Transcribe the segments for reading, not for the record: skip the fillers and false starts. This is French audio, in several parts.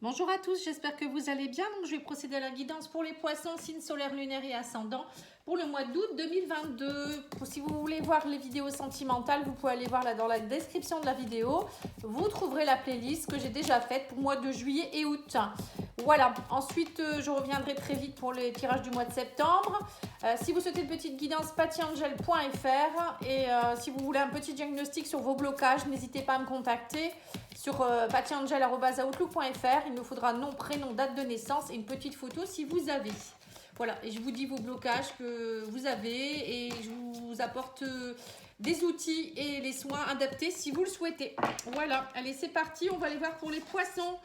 Bonjour à tous, j'espère que vous allez bien. Donc, je vais procéder à la guidance pour les poissons, signes solaires, lunaires et ascendants pour le mois d'août 2022. Si vous voulez voir les vidéos sentimentales, vous pouvez aller voir là dans la description de la vidéo. Vous trouverez la playlist que j'ai déjà faite pour le mois de juillet et août. Voilà, ensuite je reviendrai très vite pour les tirages du mois de septembre. Si vous souhaitez une petite guidance, patiangel.fr et si vous voulez un petit diagnostic sur vos blocages, n'hésitez pas à me contacter sur patiangel.outlook.fr. Il nous faudra nom, prénom, date de naissance et une petite photo si vous avez. Voilà, et je vous dis vos blocages que vous avez et je vous apporte des outils et les soins adaptés si vous le souhaitez. Voilà, allez c'est parti, on va aller voir pour les poissons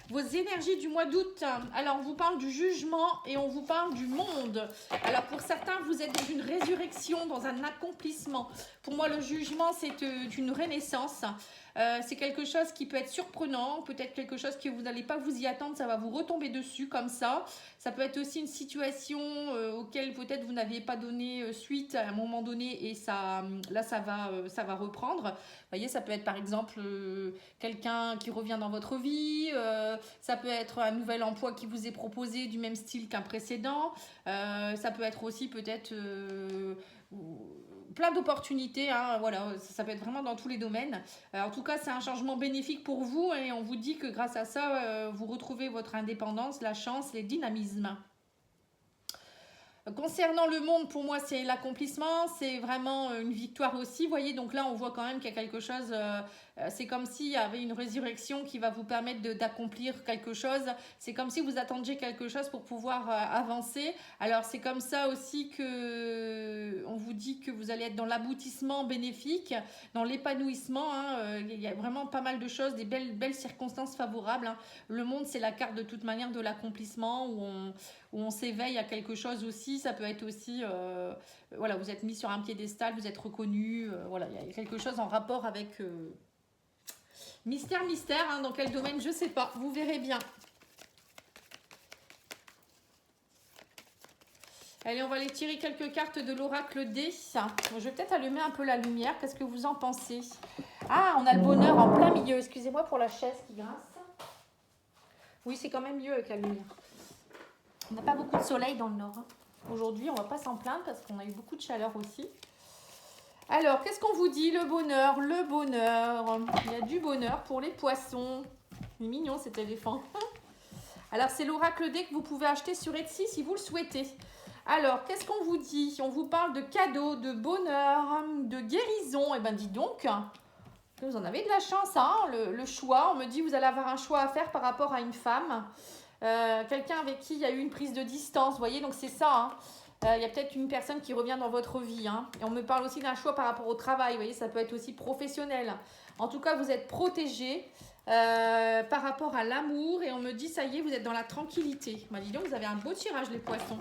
vos énergies du mois d'août. Alors on vous parle du jugement et on vous parle du monde. Alors pour certains vous êtes dans une résurrection, dans un accomplissement. Pour moi le jugement c'est une renaissance. C'est quelque chose qui peut être surprenant, peut-être quelque chose que vous n'allez pas vous y attendre, ça va vous retomber dessus comme ça. Ça peut être aussi une situation auquel peut-être vous n'aviez pas donné suite à un moment donné et ça, là ça va reprendre. Vous voyez, ça peut être par exemple quelqu'un qui revient dans votre vie, ça peut être un nouvel emploi qui vous est proposé du même style qu'un précédent, ça peut être aussi peut-être plein d'opportunités, hein, voilà, ça peut être vraiment dans tous les domaines. En tout cas, c'est un changement bénéfique pour vous et on vous dit que grâce à ça, vous retrouvez votre indépendance, la chance, les dynamismes. Concernant le monde, pour moi, c'est l'accomplissement, c'est vraiment une victoire aussi. Vous voyez, donc là, on voit quand même qu'il y a quelque chose, c'est comme s'il y avait une résurrection qui va vous permettre d'accomplir quelque chose. C'est comme si vous attendiez quelque chose pour pouvoir avancer. Alors, c'est comme ça aussi que on vous dit que vous allez être dans l'aboutissement bénéfique, dans l'épanouissement. Hein. Il y a vraiment pas mal de choses, des belles circonstances favorables. Hein. Le monde, c'est la carte de toute manière de l'accomplissement où on s'éveille à quelque chose aussi. Ça peut être aussi, voilà, vous êtes mis sur un piédestal, vous êtes reconnu. Voilà, il y a quelque chose en rapport avec mystère, hein, dans quel domaine, je sais pas. Vous verrez bien. Allez, on va aller tirer quelques cartes de l'oracle D. Je vais peut-être allumer un peu la lumière. Qu'est-ce que vous en pensez? Ah, on a le bonheur en plein milieu. Excusez-moi pour la chaise qui grince. Oui, c'est quand même mieux avec la lumière. On n'a pas beaucoup de soleil dans le nord. Aujourd'hui, on ne va pas s'en plaindre parce qu'on a eu beaucoup de chaleur aussi. Alors, qu'est-ce qu'on vous dit? Le bonheur, le bonheur. Il y a du bonheur pour les poissons. Il est mignon cet éléphant. Alors, c'est l'oracle D que vous pouvez acheter sur Etsy si vous le souhaitez. Alors, qu'est-ce qu'on vous dit? On vous parle de cadeaux, de bonheur, de guérison. Eh ben, dis donc, vous en avez de la chance, hein, le choix. On me dit, vous allez avoir un choix à faire par rapport à une femme. Quelqu'un avec qui il y a eu une prise de distance, vous voyez, donc c'est ça, hein. Il y a peut-être une personne qui revient dans votre vie, hein. Et on me parle aussi d'un choix par rapport au travail, vous voyez, ça peut être aussi professionnel. En tout cas, vous êtes protégé par rapport à l'amour et on me dit, ça y est, vous êtes dans la tranquillité. Bah, dis donc, vous avez un beau tirage, les poissons.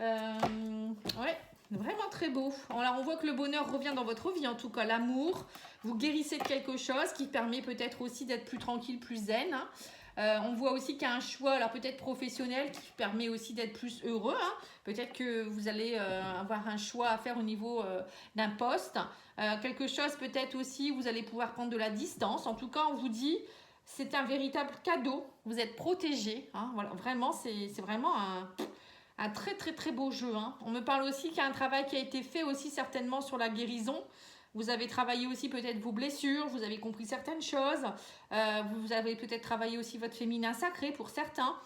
Ouais, vraiment très beau. Alors, on voit que le bonheur revient dans votre vie, en tout cas, l'amour. Vous guérissez de quelque chose qui permet peut-être aussi d'être plus tranquille, plus zen, hein. On voit aussi qu'il y a un choix, alors peut-être professionnel, qui permet aussi d'être plus heureux. Hein. Peut-être que vous allez avoir un choix à faire au niveau d'un poste. Quelque chose peut-être aussi, vous allez pouvoir prendre de la distance. En tout cas, on vous dit, c'est un véritable cadeau. Vous êtes protégé. Hein. Voilà, vraiment, c'est vraiment un très très très beau jeu. Hein. On me parle aussi qu'il y a un travail qui a été fait aussi certainement sur la guérison. Vous avez travaillé aussi peut-être vos blessures, vous avez compris certaines choses, vous avez peut-être travaillé aussi votre féminin sacré pour certains,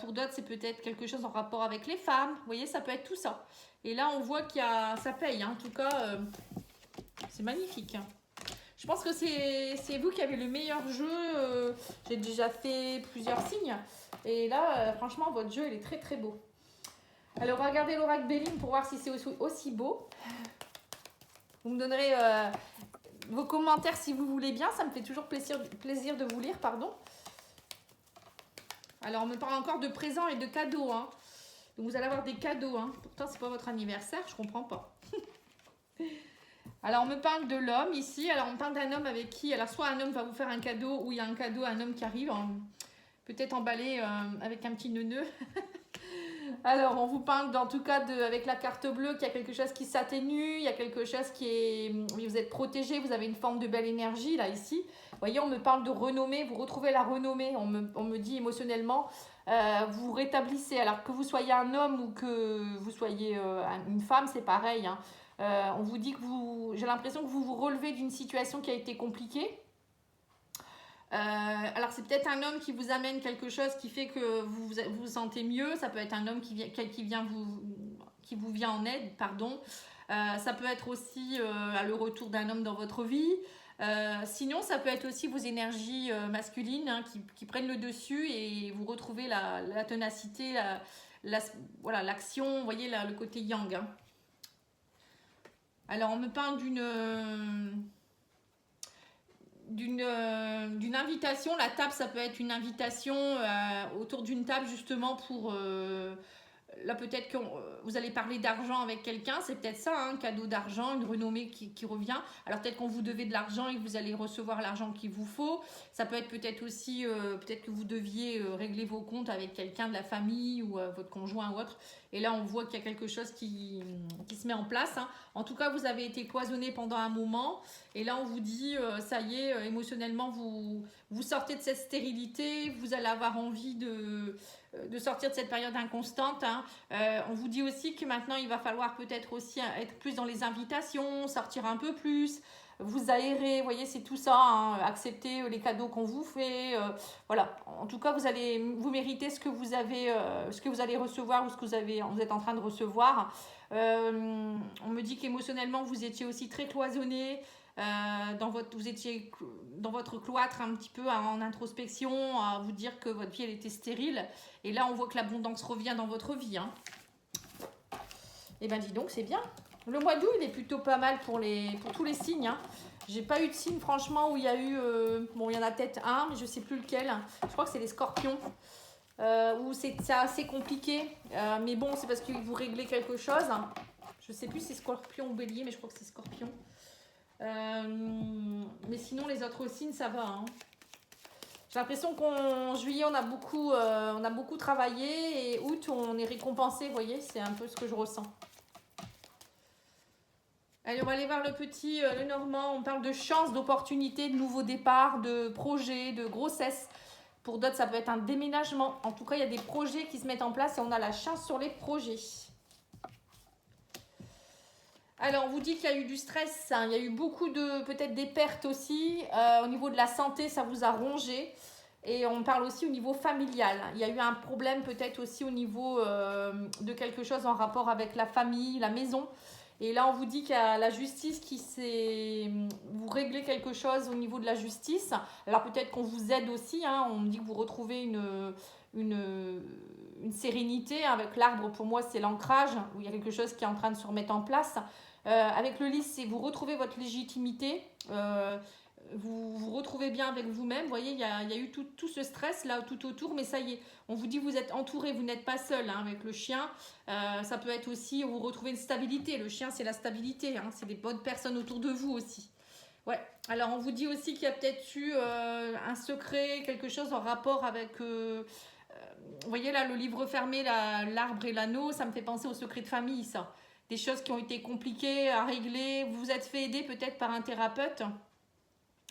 pour d'autres c'est peut-être quelque chose en rapport avec les femmes, vous voyez ça peut être tout ça. Et là on voit qu'il y a, ça paye, hein. En tout cas c'est magnifique. Hein. Je pense que c'est vous qui avez le meilleur jeu, j'ai déjà fait plusieurs signes et là franchement votre jeu il est très très beau. Alors regardez l'oracle Béline pour voir si c'est aussi beau. Vous me donnerez vos commentaires si vous voulez bien. Ça me fait toujours plaisir de vous lire, pardon. Alors, on me parle encore de présents et de cadeaux. Hein. Donc, vous allez avoir des cadeaux. Hein. Pourtant, c'est pas votre anniversaire. Je comprends pas. Alors, on me parle de l'homme ici. Alors, on parle d'un homme avec qui... Alors, soit un homme va vous faire un cadeau ou il y a un cadeau à un homme qui arrive. Peut-être emballé avec un petit neuneu. Alors, on vous parle en tout cas avec la carte bleue qu'il y a quelque chose qui s'atténue, il y a quelque chose qui est... Oui, vous êtes protégé, vous avez une forme de belle énergie là, ici. Vous voyez, on me parle de renommée, vous retrouvez la renommée, on me dit émotionnellement, vous rétablissez. Alors que vous soyez un homme ou que vous soyez une femme, c'est pareil, hein. On vous dit que j'ai l'impression que vous vous relevez d'une situation qui a été compliquée. Alors c'est peut-être un homme qui vous amène quelque chose qui fait que vous sentez mieux. Ça peut être un homme qui vous vient en aide, pardon. Ça peut être aussi le retour d'un homme dans votre vie. Sinon, ça peut être aussi vos énergies masculines, hein, qui prennent le dessus et vous retrouvez la ténacité, voilà, l'action, vous voyez le côté yang, hein. Alors on me parle d'une invitation. La table, ça peut être une invitation autour d'une table justement pour là peut-être que vous allez parler d'argent avec quelqu'un, c'est peut-être ça, un cadeau d'argent, une renommée qui revient. Alors peut-être qu'on vous devez de l'argent et que vous allez recevoir l'argent qu'il vous faut. Ça peut être peut-être aussi peut-être que vous deviez régler vos comptes avec quelqu'un de la famille ou votre conjoint ou autre, et là on voit qu'il y a quelque chose qui se met en place, hein. En tout cas, vous avez été cloisonné pendant un moment et là on vous dit ça y est, émotionnellement vous sortez de cette stérilité, vous allez avoir envie de sortir de cette période inconstante, hein. On vous dit aussi que maintenant il va falloir peut-être aussi être plus dans les invitations, sortir un peu plus, vous aérer, vous voyez, c'est tout ça, hein. Accepter les cadeaux qu'on vous fait, voilà. En tout cas, vous méritez ce que vous allez recevoir ou ce que vous êtes en train de recevoir. On me dit qu'émotionnellement vous étiez aussi très cloisonné. Vous étiez dans votre cloître un petit peu en introspection, à vous dire que votre vie elle était stérile, et là on voit que l'abondance revient dans votre vie, hein. Et ben dis donc, c'est bien. Le mois d'août il est plutôt pas mal pour tous les signes, hein. J'ai pas eu de signe franchement où il y a eu bon, il y en a peut-être un mais je sais plus lequel, je crois que c'est les scorpions, où c'est assez compliqué, mais bon c'est parce que vous réglez quelque chose, hein. Je sais plus si c'est scorpion ou bélier, mais je crois que c'est scorpion. Mais sinon les autres signes ça va, hein. J'ai l'impression qu'en juillet on a beaucoup travaillé et août on est récompensé, vous voyez, c'est un peu ce que je ressens. Allez, on va aller voir le Normand. On parle de chance, d'opportunité, de nouveaux départs, de projets, de grossesse. Pour d'autres ça peut être un déménagement. En tout cas il y a des projets qui se mettent en place et on a la chance sur les projets. Alors, on vous dit qu'il y a eu du stress, hein. Il y a eu beaucoup peut-être des pertes aussi. Au niveau de la santé, ça vous a rongé. Et on parle aussi au niveau familial. Il y a eu un problème peut-être aussi au niveau de quelque chose en rapport avec la famille, la maison. Et là, on vous dit qu'il y a la justice vous réglez quelque chose au niveau de la justice. Alors peut-être qu'on vous aide aussi, hein. On me dit que vous retrouvez une sérénité. Avec l'arbre, pour moi, c'est l'ancrage, où il y a quelque chose qui est en train de se remettre en place. Avec le lys, c'est vous retrouvez votre légitimité. Vous vous retrouvez bien avec vous-même. Vous voyez, il y a eu tout ce stress là tout autour, mais ça y est, on vous dit vous êtes entouré, vous n'êtes pas seul, hein, avec le chien. Ça peut être aussi, vous retrouvez une stabilité. Le chien, c'est la stabilité, hein, c'est des bonnes personnes autour de vous aussi. Ouais, alors on vous dit aussi qu'il y a peut-être eu un secret, quelque chose en rapport avec... vous voyez là, le livre fermé, l'arbre et l'anneau, ça me fait penser au secret de famille, ça. Des choses qui ont été compliquées à régler. Vous vous êtes fait aider peut-être par un thérapeute.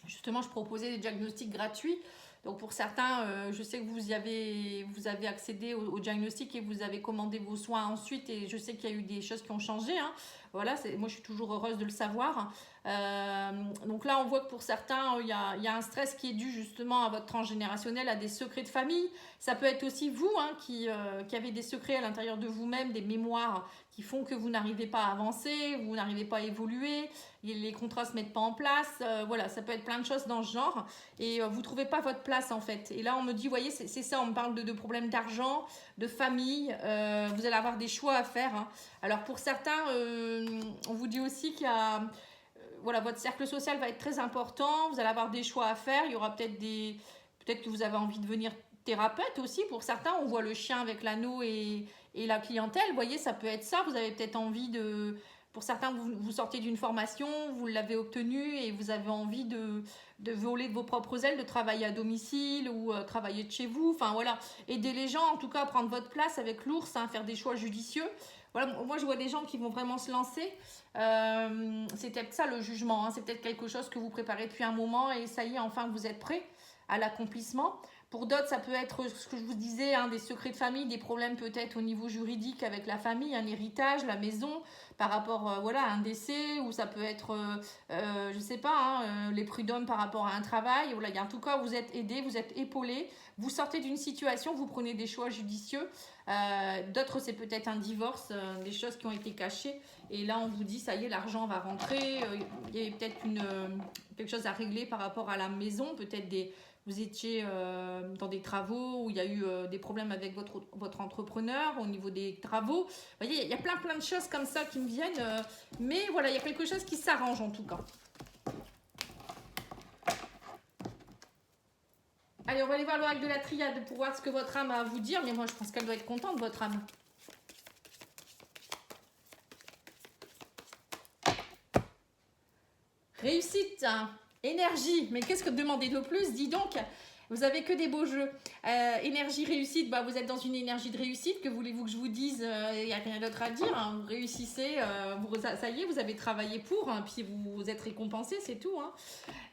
Justement, je proposais des diagnostics gratuits. Donc pour certains, je sais que vous avez accédé au diagnostic et vous avez commandé vos soins ensuite, et je sais qu'il y a eu des choses qui ont changé, hein. Voilà, moi je suis toujours heureuse de le savoir. Donc là, on voit que pour certains, il y a un stress qui est dû justement à votre transgénérationnel, à des secrets de famille. Ça peut être aussi vous, hein, qui avez des secrets à l'intérieur de vous-même, des mémoires qui font que vous n'arrivez pas à avancer, vous n'arrivez pas à évoluer, les contrats ne se mettent pas en place. Voilà, ça peut être plein de choses dans ce genre. Et vous ne trouvez pas votre place en fait. Et là, on me dit, vous voyez, c'est ça, on me parle de problèmes d'argent, de famille. Vous allez avoir des choix à faire, hein. Alors pour certains, on vous dit aussi qu'il y a... voilà, votre cercle social va être très important. Vous allez avoir des choix à faire. Il y aura peut-être que vous avez envie de devenir thérapeute aussi. Pour certains, on voit le chien avec l'anneau et la clientèle. Vous voyez, ça peut être ça. Vous avez peut-être envie Pour certains, vous sortez d'une formation, vous l'avez obtenue et vous avez envie de voler de vos propres ailes, de travailler à domicile ou travailler de chez vous. Enfin voilà, aider les gens en tout cas à prendre votre place avec l'ours, hein, faire des choix judicieux. Voilà, moi je vois des gens qui vont vraiment se lancer. C'est peut-être ça le jugement, hein. C'est peut-être quelque chose que vous préparez depuis un moment et ça y est, enfin vous êtes prêt à l'accomplissement. Pour d'autres, ça peut être ce que je vous disais, hein, des secrets de famille, des problèmes peut-être au niveau juridique avec la famille, un héritage, la maison, par rapport voilà, à un décès, ou ça peut être, je sais pas, hein, les prud'hommes par rapport à un travail. Voilà, en tout cas, vous êtes aidé, vous êtes épaulé, vous sortez d'une situation, vous prenez des choix judicieux. D'autres, c'est peut-être un divorce, des choses qui ont été cachées. Et là, on vous dit, ça y est, l'argent va rentrer. Il y a peut-être quelque chose à régler par rapport à la maison, peut-être vous étiez dans des travaux où il y a eu des problèmes avec votre entrepreneur au niveau des travaux. Vous voyez, il y a plein de choses comme ça qui me viennent. Mais voilà, il y a quelque chose qui s'arrange en tout cas. Allez, on va aller voir l'oracle de la triade pour voir ce que votre âme a à vous dire. Mais moi, je pense qu'elle doit être contente, votre âme. Réussite, hein. Énergie, mais qu'est-ce que demander de plus? Dis donc, vous avez que des beaux jeux. Énergie, réussite, bah, vous êtes dans une énergie de réussite. Que voulez-vous que je vous dise? Il n'y a rien d'autre à dire, hein. Vous réussissez, ça y est, vous avez travaillé pour, hein, puis vous êtes récompensé, c'est tout, hein.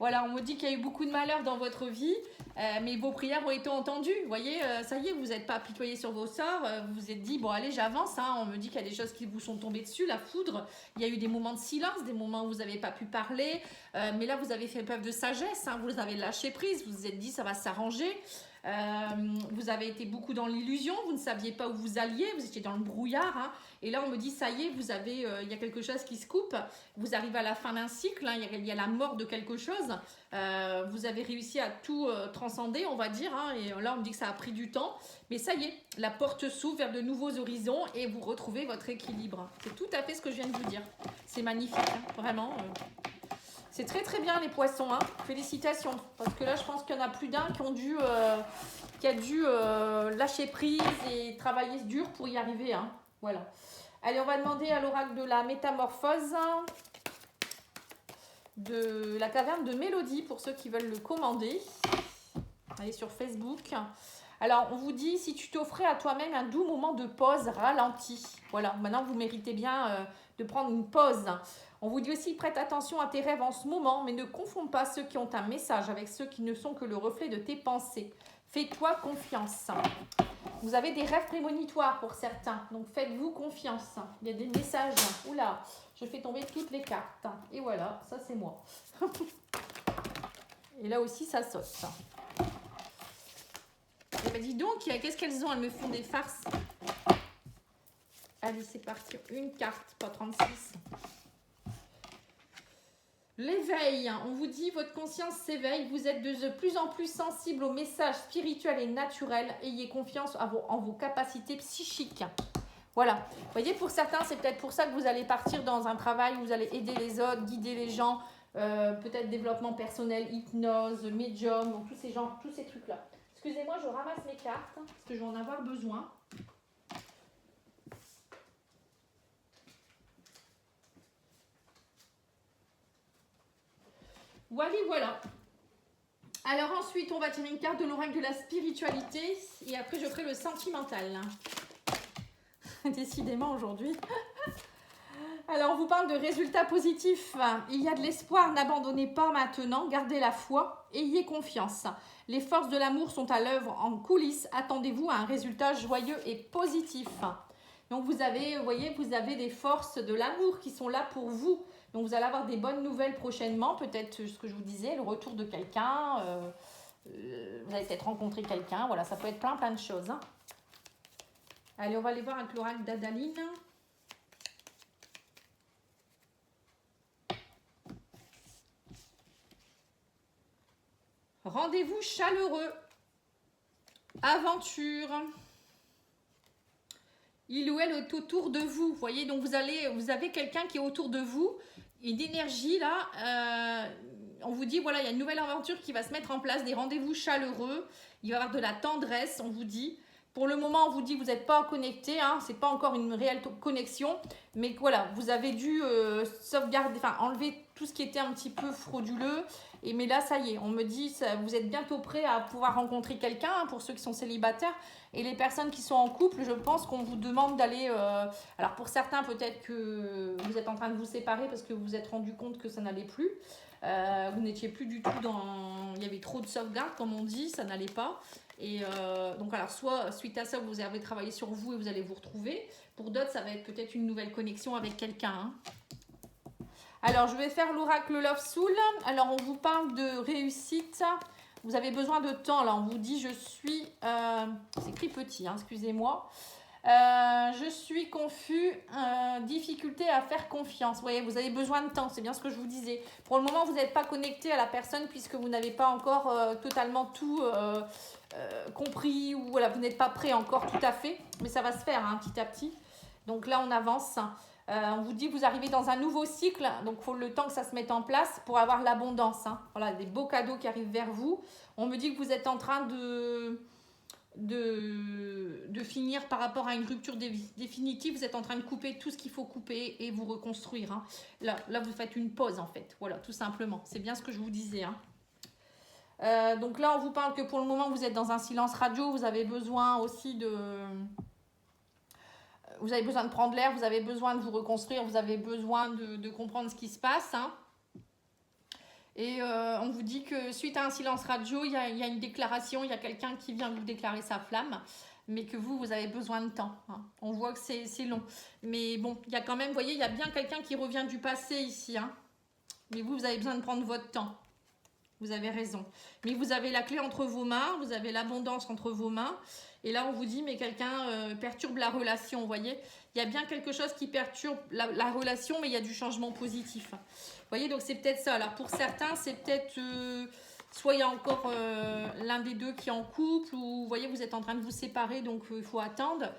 Voilà, on me dit qu'il y a eu beaucoup de malheur dans votre vie, mais vos prières ont été entendues. Vous voyez, ça y est, vous n'êtes pas apitoyé sur vos sorts. Vous vous êtes dit, bon allez, j'avance, hein. On me dit qu'il y a des choses qui vous sont tombées dessus, la foudre. Il y a eu des moments de silence, des moments où vous n'avez pas pu parler. Mais là, vous avez fait preuve de sagesse, hein. Vous avez lâché prise, vous vous êtes dit, ça va s'arranger. Vous avez été beaucoup dans l'illusion, vous ne saviez pas où vous alliez, vous étiez dans le brouillard, hein. Et là on me dit ça y est, vous avez, il y a quelque chose qui se coupe, vous arrivez à la fin d'un cycle, hein, il y a la mort de quelque chose, vous avez réussi à tout transcender, on va dire, hein. Et là on me dit que ça a pris du temps, mais ça y est, la porte s'ouvre vers de nouveaux horizons et vous retrouvez votre équilibre. C'est tout à fait ce que je viens de vous dire, c'est magnifique, hein, vraiment. C'est très très bien les poissons, hein. Félicitations. Parce que là, je pense qu'il y en a plus d'un qui a dû lâcher prise et travailler dur pour y arriver, hein. Voilà. Allez, on va demander à l'oracle de la métamorphose de la caverne de Mélodie pour ceux qui veulent le commander. Allez sur Facebook. Alors, on vous dit, si tu t'offrais à toi-même un doux moment de pause ralenti. Voilà, maintenant vous méritez bien de prendre une pause. On vous dit aussi, prête attention à tes rêves en ce moment, mais ne confonde pas ceux qui ont un message avec ceux qui ne sont que le reflet de tes pensées. Fais-toi confiance. Vous avez des rêves prémonitoires pour certains, donc faites-vous confiance. Il y a des messages. Oula, je fais tomber toutes les cartes. Et voilà, ça c'est moi. Et là aussi, ça saute. Et bien dis donc, qu'est-ce qu'elles ont? Elles me font des farces. Allez, c'est parti. Une carte, pas 36. L'éveil, on vous dit, votre conscience s'éveille, vous êtes de plus en plus sensible aux messages spirituels et naturels, ayez confiance en vos capacités psychiques. Voilà, vous voyez, pour certains, c'est peut-être pour ça que vous allez partir dans un travail où vous allez aider les autres, guider les gens, peut-être développement personnel, hypnose, médium, donc tous ces trucs-là. Excusez-moi, je ramasse mes cartes, parce que je vais en avoir besoin. Voilà. Alors ensuite, on va tirer une carte de l'oracle de la spiritualité et après je ferai le sentimental. Décidément aujourd'hui. Alors on vous parle de résultats positifs. Il y a de l'espoir, n'abandonnez pas maintenant, gardez la foi, ayez confiance. Les forces de l'amour sont à l'œuvre en coulisses, attendez-vous à un résultat joyeux et positif. Donc vous voyez, vous avez des forces de l'amour qui sont là pour vous. Donc vous allez avoir des bonnes nouvelles prochainement, peut-être ce que je vous disais, le retour de quelqu'un, vous allez peut-être rencontrer quelqu'un, voilà, ça peut être plein de choses, hein. Allez, on va aller voir avec l'oracle d'Adaline. Rendez-vous chaleureux, aventure. Il ou elle est autour de vous, vous voyez, donc vous avez quelqu'un qui est autour de vous, une énergie là, on vous dit voilà, il y a une nouvelle aventure qui va se mettre en place, des rendez-vous chaleureux, il va y avoir de la tendresse, on vous dit, Pour le moment, on vous dit que vous n'êtes pas connecté, hein, c'est pas encore une réelle connexion, mais voilà, vous avez dû sauvegarder, enfin enlever tout ce qui était un petit peu frauduleux. Et mais là, ça y est, on me dit, ça, vous êtes bientôt prêt à pouvoir rencontrer quelqu'un, hein, pour ceux qui sont célibataires. Et les personnes qui sont en couple, je pense qu'on vous demande d'aller... alors pour certains, peut-être que vous êtes en train de vous séparer parce que vous vous êtes rendu compte que ça n'allait plus. Vous n'étiez plus du tout dans... Il y avait trop de sauvegarde, comme on dit, ça n'allait pas. Et donc alors soit suite à ça vous avez travaillé sur vous et vous allez vous retrouver. Pour d'autres ça va être peut-être une nouvelle connexion avec quelqu'un, hein. Alors je vais faire l'oracle Love Soul. Alors on vous parle de réussite. Vous avez besoin de temps là. On vous dit je suis... c'est écrit petit, hein, excusez-moi. Je suis confus, difficulté à faire confiance. Vous voyez, vous avez besoin de temps, c'est bien ce que je vous disais. Pour le moment, vous n'êtes pas connecté à la personne puisque vous n'avez pas encore totalement tout compris ou voilà, vous n'êtes pas prêt encore tout à fait, mais ça va se faire, hein, petit à petit. Donc là, on avance. On vous dit que vous arrivez dans un nouveau cycle, donc il faut le temps que ça se mette en place pour avoir l'abondance, hein. Voilà, des beaux cadeaux qui arrivent vers vous. On me dit que vous êtes en train de finir par rapport à une rupture définitive, vous êtes en train de couper tout ce qu'il faut couper et vous reconstruire, hein. Là, vous faites une pause en fait, voilà, tout simplement. C'est bien ce que je vous disais, hein. Donc là, on vous parle que pour le moment, vous êtes dans un silence radio, vous avez besoin aussi de... Vous avez besoin de prendre l'air, vous avez besoin de vous reconstruire, vous avez besoin de comprendre ce qui se passe, hein. Et on vous dit que suite à un silence radio, il y a une déclaration, il y a quelqu'un qui vient vous déclarer sa flamme, mais que vous avez besoin de temps, hein. On voit que c'est long. Mais bon, il y a quand même, vous voyez, il y a bien quelqu'un qui revient du passé ici, hein. Mais vous avez besoin de prendre votre temps. Vous avez raison. Mais vous avez la clé entre vos mains, vous avez l'abondance entre vos mains. Et là, on vous dit, mais quelqu'un perturbe la relation, vous voyez. Il y a bien quelque chose qui perturbe la relation, mais il y a du changement positif. Vous voyez, donc c'est peut-être ça. Alors pour certains, c'est peut-être... soit il y a encore l'un des deux qui est en couple, ou vous voyez, vous êtes en train de vous séparer, donc il faut attendre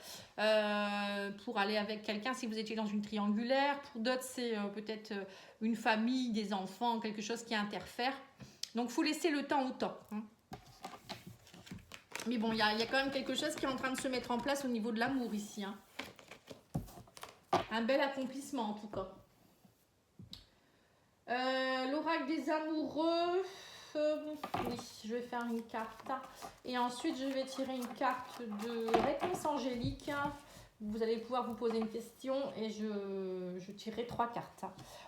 pour aller avec quelqu'un si vous étiez dans une triangulaire. Pour d'autres, c'est peut-être une famille, des enfants, quelque chose qui interfère. Donc, il faut laisser le temps au temps, hein. Mais bon, il y a quand même quelque chose qui est en train de se mettre en place au niveau de l'amour ici, hein. Un bel accomplissement, en tout cas. L'oracle des amoureux. Oui, je vais faire une carte. Et ensuite, je vais tirer une carte de réponse angélique. Vous allez pouvoir vous poser une question et je tirerai 3 cartes.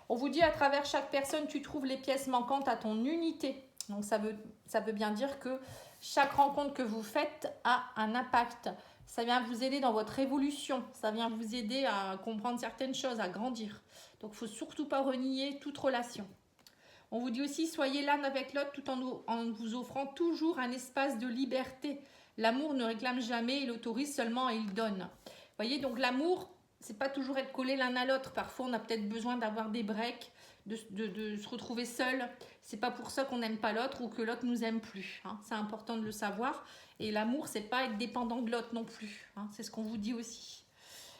On vous dit à travers chaque personne, tu trouves les pièces manquantes à ton unité. Donc ça veut bien dire que chaque rencontre que vous faites a un impact. Ça vient vous aider dans votre évolution. Ça vient vous aider à comprendre certaines choses, à grandir. Donc il ne faut surtout pas renier toute relation. On vous dit aussi, soyez l'un avec l'autre tout en vous offrant toujours un espace de liberté. L'amour ne réclame jamais, il autorise seulement et il donne. Vous voyez, donc l'amour, c'est pas toujours être collé l'un à l'autre. Parfois, on a peut-être besoin d'avoir des breaks, de se retrouver seul. C'est pas pour ça qu'on n'aime pas l'autre ou que l'autre nous aime plus, hein. C'est important de le savoir. Et l'amour, c'est pas être dépendant de l'autre non plus, hein. C'est ce qu'on vous dit aussi.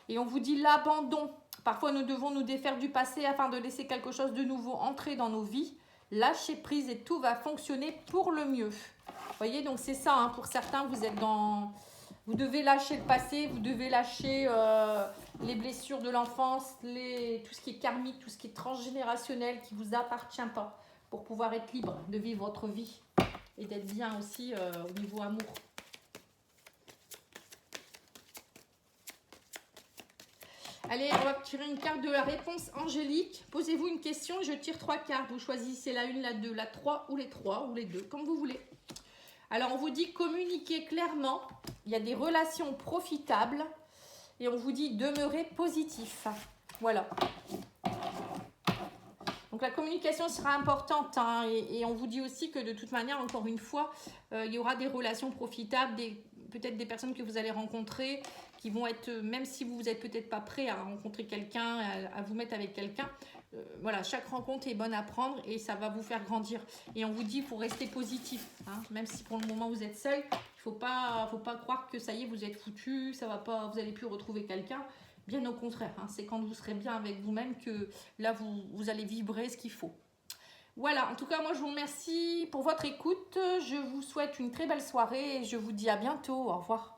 Et on vous dit l'abandon. Parfois, nous devons nous défaire du passé afin de laisser quelque chose de nouveau entrer dans nos vies. Lâchez prise et tout va fonctionner pour le mieux. Vous voyez, donc c'est ça, hein. Pour certains, vous êtes dans... Vous devez lâcher le passé, vous devez lâcher les blessures de l'enfance, tout ce qui est karmique, tout ce qui est transgénérationnel, qui ne vous appartient pas, pour pouvoir être libre de vivre votre vie et d'être bien aussi au niveau amour. Allez, on va tirer une carte de la réponse angélique. Posez-vous une question et je tire 3 cartes. Vous choisissez la 1, la 2, la 3 ou les 3 ou les 2, comme vous voulez. Alors, on vous dit communiquer clairement. Il y a des relations profitables. Et on vous dit demeurer positif. Voilà. Donc, la communication sera importante, hein, et on vous dit aussi que de toute manière, encore une fois, il y aura des relations profitables, peut-être des personnes que vous allez rencontrer qui vont être, même si vous n'êtes peut-être pas prêt à rencontrer quelqu'un, à vous mettre avec quelqu'un, voilà, chaque rencontre est bonne à prendre et ça va vous faire grandir. Et on vous dit, il faut rester positif, hein, même si pour le moment vous êtes seul, il ne faut pas croire que ça y est, vous êtes foutu, ça va pas, vous n'allez plus retrouver quelqu'un. Bien au contraire, hein, c'est quand vous serez bien avec vous-même que là, vous allez vibrer ce qu'il faut. Voilà, en tout cas, moi, je vous remercie pour votre écoute. Je vous souhaite une très belle soirée et je vous dis à bientôt. Au revoir.